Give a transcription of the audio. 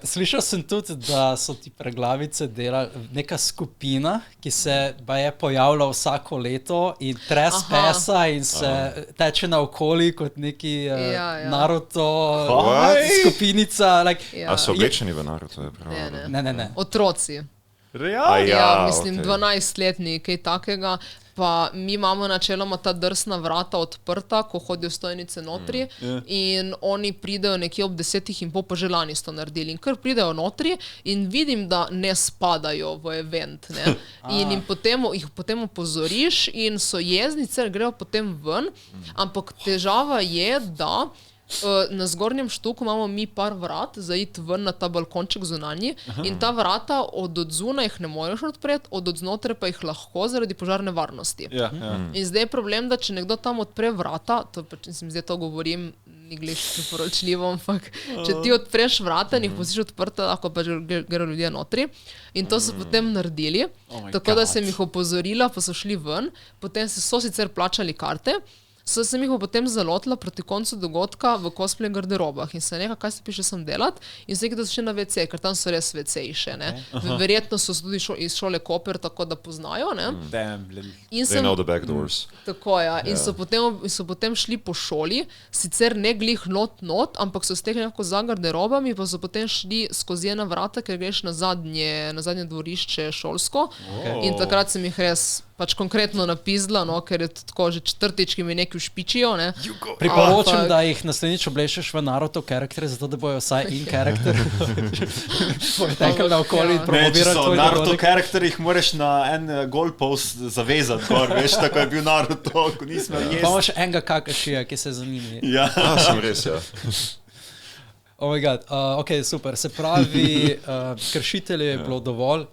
Slišal sem tudi, da so ti preglavice delali neka skupina, ki se je pojavila vsako leto in pesa in se teče naokoli kot neki Naruto skupinica. A so oblečeni v Naruto? Ne. Otroci. Ja, mislim, 12-letni, kaj takega. Pa mi imamo načeloma ta drsna vrata odprta, ko hodijo stojnice notri in oni pridejo nekje ob 10:30, pa že lani so naredili. In kar pridejo notri in vidim, da ne spadajo v event. Ne? In jih potem opozoriš in so jezni, grejo potem ven, ampak težava je, da na zgornjem štuku imamo mi par vrat za iti ven na ta balkonček zunanji in ta vrata od odzuna jih ne moreš odpreti, od odznotre pa jih lahko zaradi požarne varnosti. In zdaj je problem, da če nekdo tam odpre vrata, to pač zdaj to govorim, ni glih priporočljivo, ampak če ti odpreš vrata in jih pustiš odprta, lahko pa že grejo ljudje notri. In to so potem naredili, tako da sem jih opozorila, pa so šli ven, potem so sicer plačali karte. Sem jih potem zalotila proti koncu dogodka v cosplay garderobah in se nekaj, kaj se piše sem delat in se nekaj, da so še na WC, ker tam so res WC-ji še, ne. Verjetno so tudi iz šole Koper, tako da poznajo, ne. They know the back doors. Tako, ja. In so potem šli po šoli, sicer ne glih not, ampak so stekli nekako za garderobami, pa so potem šli skozi ena vrata, ker greš na zadnje dvorišče šolsko in takrat sem jih res pač konkretno napizdla, no, ker je tako že četrtič, ki mi nekaj špičijo, ne. Priporočam, da jih naslednjič oblečeš v Naruto karaktere, zato da bojo vsaj in karakter tekali naokoli in promovirali tvoj dogodek. Naruto karakterih moraš na en goalpost zavezati, veš, tako je bil Naruto, ko nismo jesti. Pa imaš enega Kakashija, ki se zanimi. Ja, sem res, ja. Oh my god, ok, super. Se pravi, kršitelje je bilo dovolj,